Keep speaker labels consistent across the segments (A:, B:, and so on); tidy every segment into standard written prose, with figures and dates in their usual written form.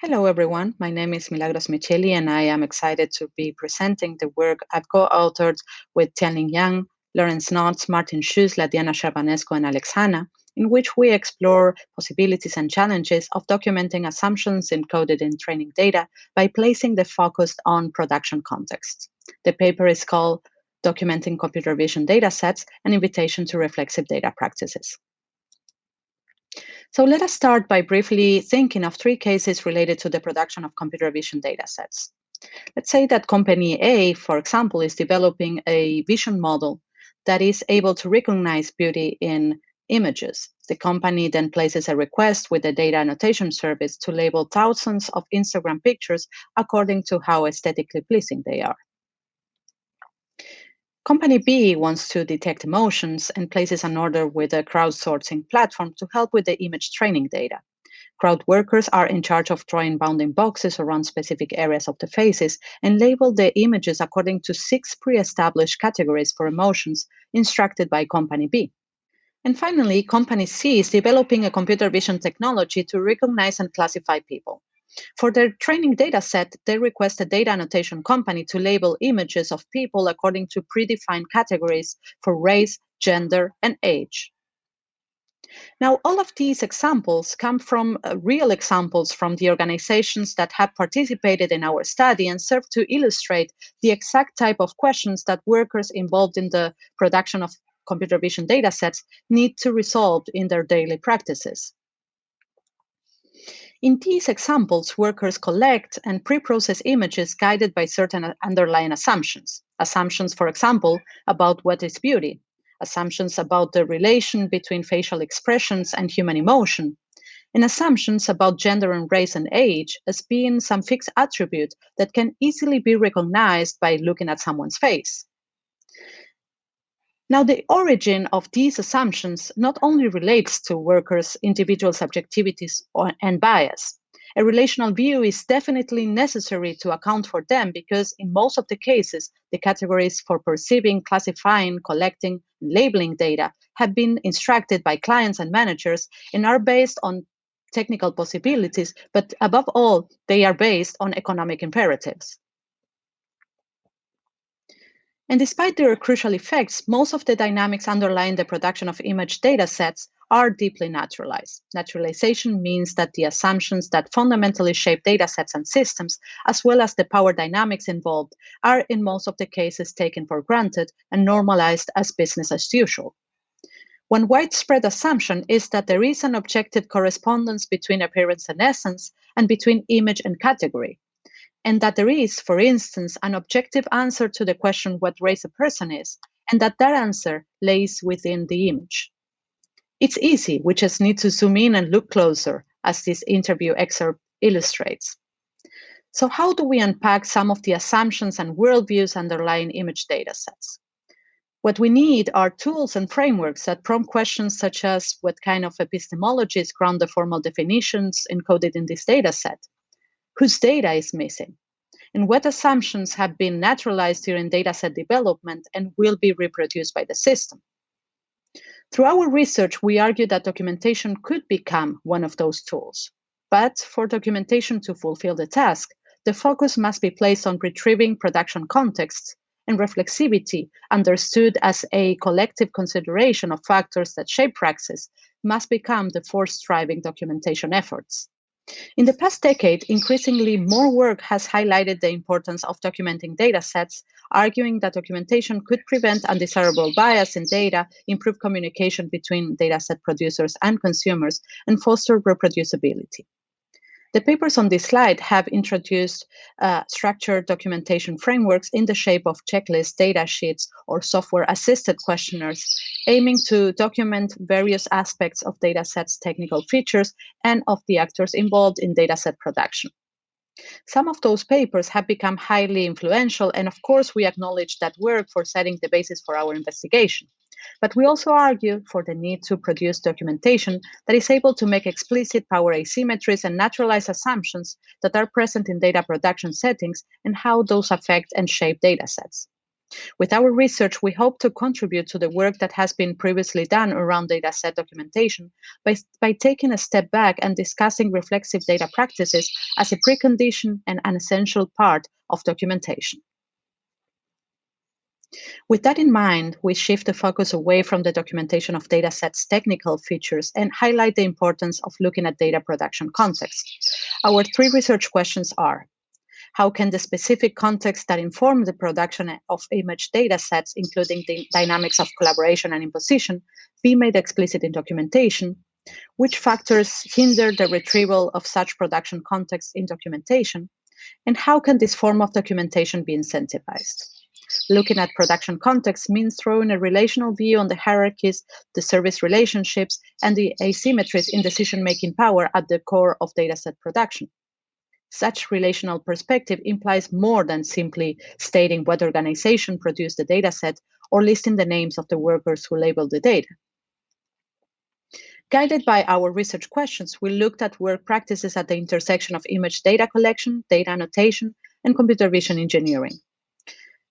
A: Hello, everyone. My name is Miceli, and I am excited to be presenting the work I've co-authored with Tianling Yang, Lawrence Naudts, Martin Schuessler, Serbanescu, and Hanna, in which we explore possibilities and challenges of documenting assumptions encoded in training data by placing the focus on production context. The paper is called Documenting Computer Vision Datasets, an Invitation to Reflexive Data Practices. So let us start by briefly thinking of three cases related to the production of computer vision datasets. Let's say that company A, for example, is developing a vision model that is able to recognize beauty in images. The company then places a request with the data annotation service to label thousands of Instagram pictures according to how aesthetically pleasing they are. Company B wants to detect emotions and places an order with a crowdsourcing platform to help with the image training data. Crowd workers are in charge of drawing bounding boxes around specific areas of the faces and label the images according to 6 pre-established categories for emotions instructed by Company B. And finally, Company C is developing a computer vision technology to recognize and classify people. For their training data set, they request a data annotation company to label images of people according to predefined categories for race, gender, and age. Now, all of these examples come from real examples from the organizations that have participated in our study and serve to illustrate the exact type of questions that workers involved in the production of computer vision datasets need to resolve in their daily practices. In these examples, workers collect and pre-process images guided by certain underlying assumptions. Assumptions, for example, about what is beauty, assumptions about the relation between facial expressions and human emotion, and assumptions about gender and race and age as being some fixed attribute that can easily be recognized by looking at someone's face. Now, the origin of these assumptions not only relates to workers' individual subjectivities and bias. A relational view is definitely necessary to account for them because, in most of the cases, the categories for perceiving, classifying, collecting, and labeling data have been instructed by clients and managers and are based on technical possibilities, but above all, they are based on economic imperatives. And despite their crucial effects, most of the dynamics underlying the production of image datasets are deeply naturalized. Naturalization means that the assumptions that fundamentally shape datasets and systems, as well as the power dynamics involved, are in most of the cases taken for granted and normalized as business as usual. One widespread assumption is that there is an objective correspondence between appearance and essence and between image and category, and that there is, for instance, an objective answer to the question what race a person is, and that answer lays within the image. It's easy, we just need to zoom in and look closer, as this interview excerpt illustrates. So how do we unpack some of the assumptions and worldviews underlying image datasets? What we need are tools and frameworks that prompt questions such as what kind of epistemologies ground the formal definitions encoded in this dataset? Whose data is missing? And what assumptions have been naturalized during dataset development and will be reproduced by the system? Through our research, we argue that documentation could become one of those tools. But for documentation to fulfill the task, the focus must be placed on retrieving production contexts, and reflexivity, understood as a collective consideration of factors that shape praxis, must become the force driving documentation efforts. In the past decade, increasingly more work has highlighted the importance of documenting datasets, arguing that documentation could prevent undesirable bias in data, improve communication between dataset producers and consumers, and foster reproducibility. The papers on this slide have introduced structured documentation frameworks in the shape of checklists, data sheets, or software-assisted questionnaires, aiming to document various aspects of datasets' technical features and of the actors involved in dataset production. Some of those papers have become highly influential, and of course, we acknowledge that work for setting the basis for our investigation. But we also argue for the need to produce documentation that is able to make explicit power asymmetries and naturalized assumptions that are present in data production settings and how those affect and shape datasets. With our research, we hope to contribute to the work that has been previously done around dataset documentation by taking a step back and discussing reflexive data practices as a precondition and an essential part of documentation. With that in mind, we shift the focus away from the documentation of datasets' technical features and highlight the importance of looking at data production context. Our three research questions are: how can the specific context that inform the production of image datasets, including the dynamics of collaboration and imposition, be made explicit in documentation? Which factors hinder the retrieval of such production context in documentation? And how can this form of documentation be incentivized? Looking at production context means throwing a relational view on the hierarchies, the service relationships, and the asymmetries in decision-making power at the core of dataset production. Such relational perspective implies more than simply stating what organization produced the dataset or listing the names of the workers who labeled the data. Guided by our research questions, we looked at work practices at the intersection of image data collection, data annotation, and computer vision engineering.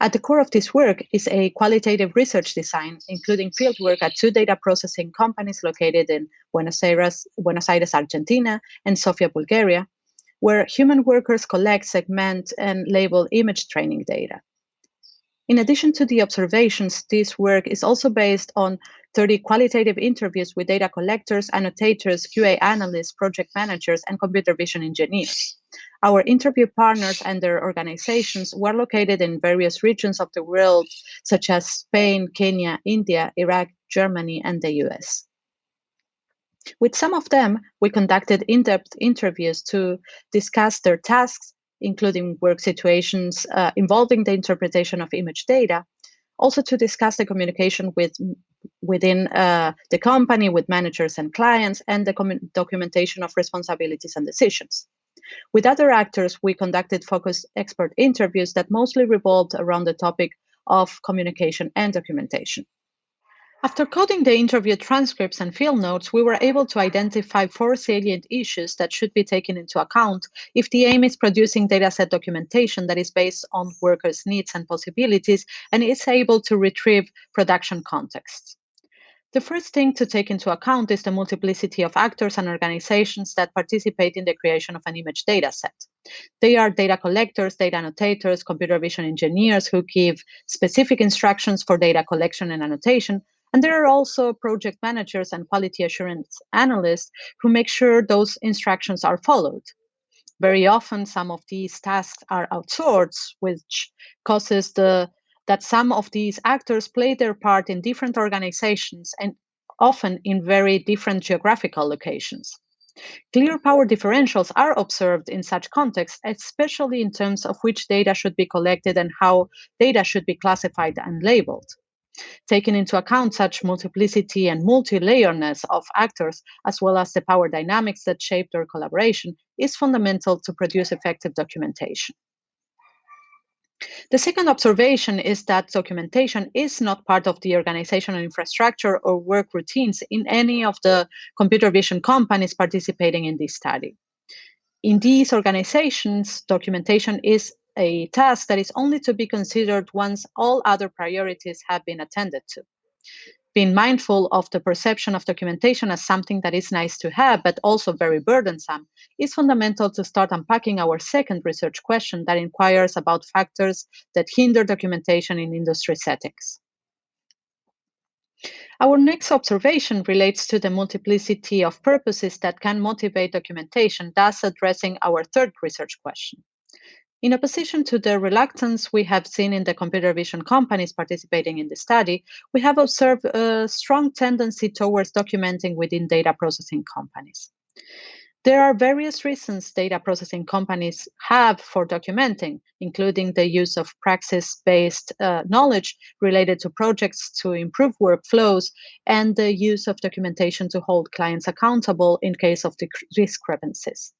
A: At the core of this work is a qualitative research design, including fieldwork at two data processing companies located in Buenos Aires, Argentina, and Sofia, Bulgaria, where human workers collect, segment, and label image training data. In addition to the observations, this work is also based on 30 qualitative interviews with data collectors, annotators, QA analysts, project managers, and computer vision engineers. Our interview partners and their organizations were located in various regions of the world, such as Spain, Kenya, India, Iraq, Germany, and the US. With some of them, we conducted in-depth interviews to discuss their tasks, including work situations involving the interpretation of image data, also to discuss the communication within the company with managers and clients, and the documentation of responsibilities and decisions. With other actors, we conducted focused expert interviews that mostly revolved around the topic of communication and documentation. After coding the interview transcripts and field notes, we were able to identify 4 salient issues that should be taken into account if the aim is producing dataset documentation that is based on workers' needs and possibilities and is able to retrieve production contexts. The first thing to take into account is the multiplicity of actors and organizations that participate in the creation of an image dataset. They are data collectors, data annotators, computer vision engineers who give specific instructions for data collection and annotation, and there are also project managers and quality assurance analysts who make sure those instructions are followed. Very often, some of these tasks are outsourced, which causes that some of these actors play their part in different organizations and often in very different geographical locations. Clear power differentials are observed in such contexts, especially in terms of which data should be collected and how data should be classified and labeled. Taking into account such multiplicity and multi-layerness of actors, as well as the power dynamics that shape their collaboration, is fundamental to produce effective documentation. The second observation is that documentation is not part of the organizational infrastructure or work routines in any of the computer vision companies participating in this study. In these organizations, documentation is a task that is only to be considered once all other priorities have been attended to. Being mindful of the perception of documentation as something that is nice to have, but also very burdensome, is fundamental to start unpacking our second research question that inquires about factors that hinder documentation in industry settings. Our next observation relates to the multiplicity of purposes that can motivate documentation, thus addressing our third research question. In opposition to the reluctance we have seen in the computer vision companies participating in the study, we have observed a strong tendency towards documenting within data processing companies. There are various reasons data processing companies have for documenting, including the use of praxis-based knowledge related to projects to improve workflows and the use of documentation to hold clients accountable in case of discrepancies.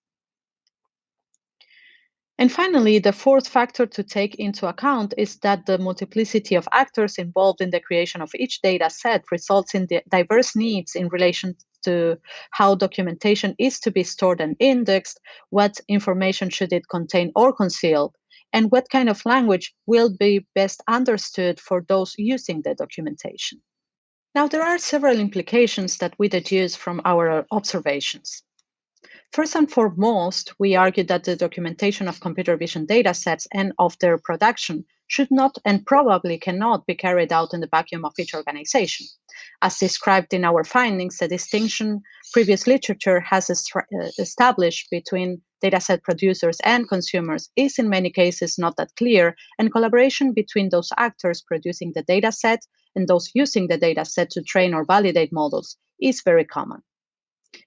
A: And finally, the fourth factor to take into account is that the multiplicity of actors involved in the creation of each data set results in the diverse needs in relation to how documentation is to be stored and indexed, what information should it contain or conceal, and what kind of language will be best understood for those using the documentation. Now, there are several implications that we deduce from our observations. First and foremost, we argue that the documentation of computer vision datasets and of their production should not and probably cannot be carried out in the vacuum of each organization. As described in our findings, the distinction previous literature has established between dataset producers and consumers is in many cases not that clear, and collaboration between those actors producing the dataset and those using the dataset to train or validate models is very common.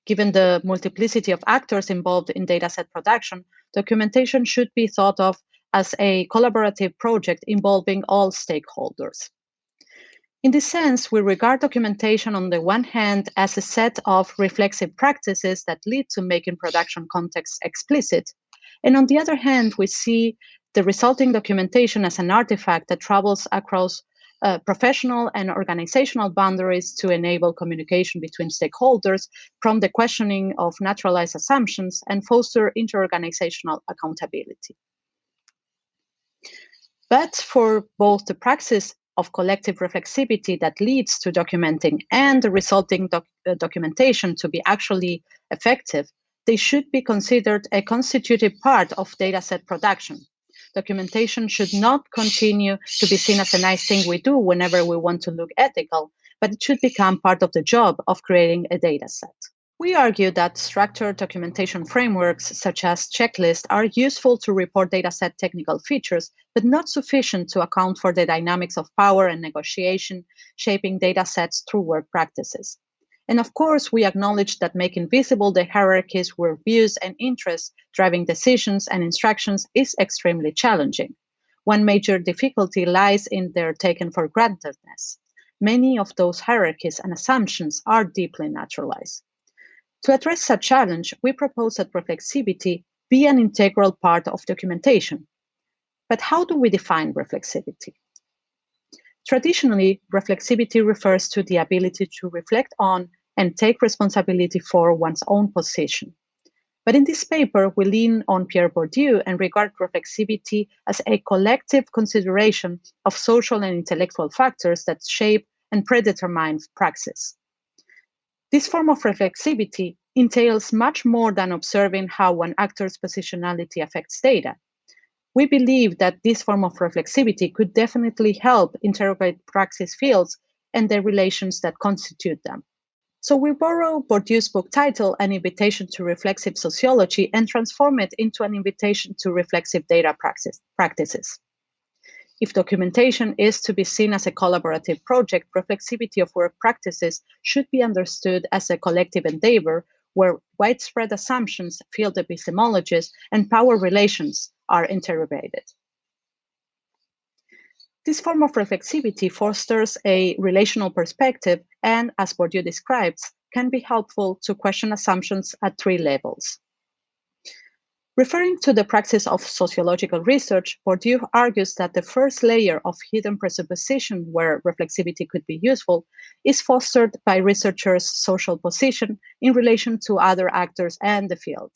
A: Given the multiplicity of actors involved in dataset production, documentation should be thought of as a collaborative project involving all stakeholders. In this sense, we regard documentation on the one hand as a set of reflexive practices that lead to making production context explicit, and on the other hand, we see the resulting documentation as an artifact that travels across professional and organizational boundaries to enable communication between stakeholders, prompt the questioning of naturalized assumptions, and foster interorganizational accountability. But for both the praxis of collective reflexivity that leads to documenting and the resulting documentation to be actually effective, they should be considered a constitutive part of dataset production. Documentation should not continue to be seen as a nice thing we do whenever we want to look ethical, but it should become part of the job of creating a dataset. We argue that structured documentation frameworks, such as checklists, are useful to report dataset technical features, but not sufficient to account for the dynamics of power and negotiation shaping datasets through work practices. And of course, we acknowledge that making visible the hierarchies where views and interests driving decisions and instructions is extremely challenging. One major difficulty lies in their taken for grantedness. Many of those hierarchies and assumptions are deeply naturalized. To address such challenge, we propose that reflexivity be an integral part of documentation. But how do we define reflexivity? Traditionally, reflexivity refers to the ability to reflect on and take responsibility for one's own position. But in this paper, we lean on Pierre Bourdieu and regard reflexivity as a collective consideration of social and intellectual factors that shape and predetermine praxis. This form of reflexivity entails much more than observing how one actor's positionality affects data. We believe that this form of reflexivity could definitely help interrogate praxis fields and the relations that constitute them. So we borrow Bourdieu's book title, An Invitation to Reflexive Sociology, and transform it into an invitation to reflexive data practices. If documentation is to be seen as a collaborative project, reflexivity of work practices should be understood as a collective endeavor where widespread assumptions, field epistemologies, and power relations are interrogated. This form of reflexivity fosters a relational perspective and, as Bourdieu describes, can be helpful to question assumptions at three levels. Referring to the praxis of sociological research, Bourdieu argues that the first layer of hidden presupposition where reflexivity could be useful is fostered by researchers' social position in relation to other actors and the field.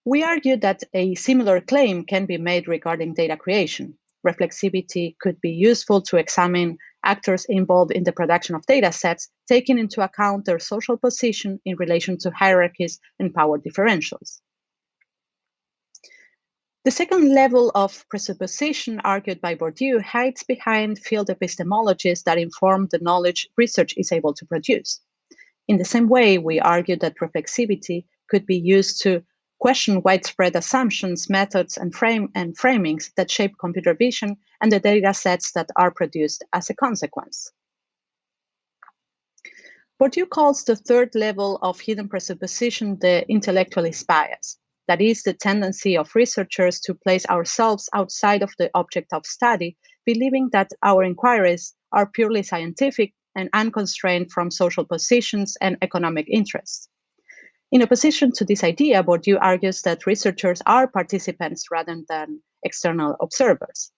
A: We argue that a similar claim can be made regarding data creation. Reflexivity could be useful to examine actors involved in the production of data sets, taking into account their social position in relation to hierarchies and power differentials. The second level of presupposition argued by Bourdieu hides behind field epistemologies that inform the knowledge research is able to produce. In the same way, we argue that reflexivity could be used to question widespread assumptions, methods, and framings that shape computer vision and the data sets that are produced as a consequence. Bourdieu calls the third level of hidden presupposition the intellectualist bias. That is the tendency of researchers to place ourselves outside of the object of study, believing that our inquiries are purely scientific and unconstrained from social positions and economic interests. In opposition to this idea, Bourdieu argues that researchers are participants rather than external observers.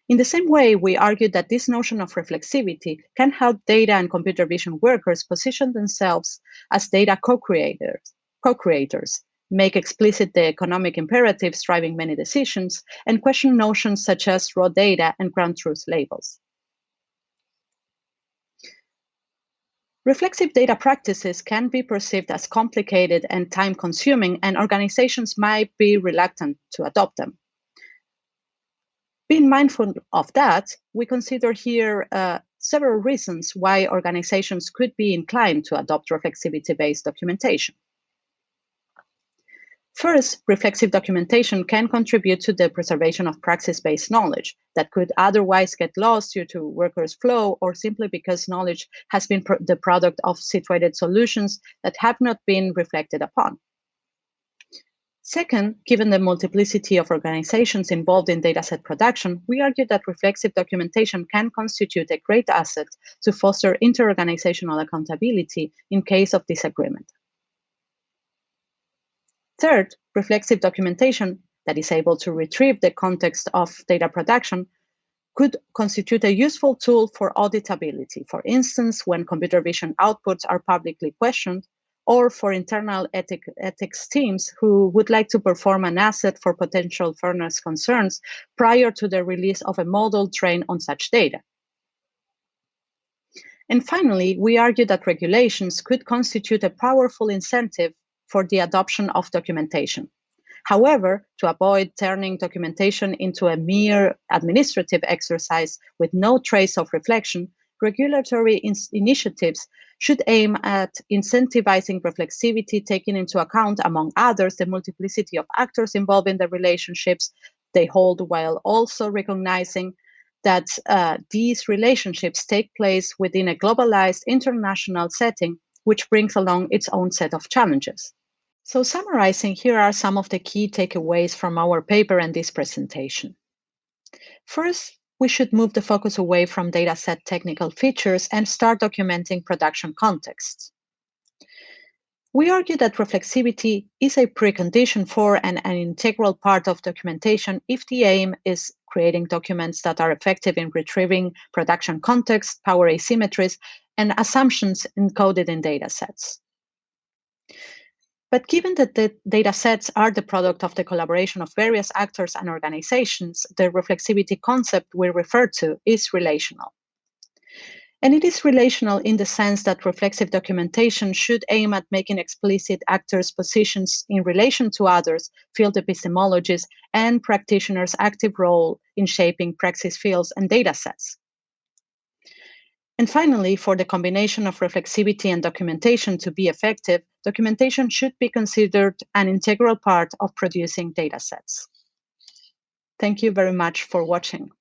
A: In the same way, we argue that this notion of reflexivity can help data and computer vision workers position themselves as data co-creators, make explicit the economic imperatives driving many decisions, and question notions such as raw data and ground truth labels. Reflexive data practices can be perceived as complicated and time-consuming, and organizations might be reluctant to adopt them. Being mindful of that, we consider here several reasons why organizations could be inclined to adopt reflexivity-based documentation. First, reflexive documentation can contribute to the preservation of praxis-based knowledge that could otherwise get lost due to workers' flow or simply because knowledge has been the product of situated solutions that have not been reflected upon. Second, given the multiplicity of organizations involved in dataset production, we argue that reflexive documentation can constitute a great asset to foster inter-organizational accountability in case of disagreement. Third, reflexive documentation that is able to retrieve the context of data production could constitute a useful tool for auditability, for instance, when computer vision outputs are publicly questioned, or for internal ethics teams who would like to perform an asset for potential fairness concerns prior to the release of a model trained on such data. And finally, we argue that regulations could constitute a powerful incentive for the adoption of documentation. However, to avoid turning documentation into a mere administrative exercise with no trace of reflection, regulatory initiatives should aim at incentivizing reflexivity, taking into account, among others, the multiplicity of actors involved in the relationships they hold, while also recognizing that these relationships take place within a globalized international setting, which brings along its own set of challenges. So summarizing, here are some of the key takeaways from our paper and this presentation. First, we should move the focus away from dataset technical features and start documenting production contexts. We argue that reflexivity is a precondition for and an integral part of documentation if the aim is creating documents that are effective in retrieving production context, power asymmetries, and assumptions encoded in datasets. But given that the data sets are the product of the collaboration of various actors and organizations, the reflexivity concept we refer to is relational. And it is relational in the sense that reflexive documentation should aim at making explicit actors' positions in relation to others, field epistemologists, and practitioners' active role in shaping praxis fields and data sets. And finally, for the combination of reflexivity and documentation to be effective, documentation should be considered an integral part of producing datasets. Thank you very much for watching.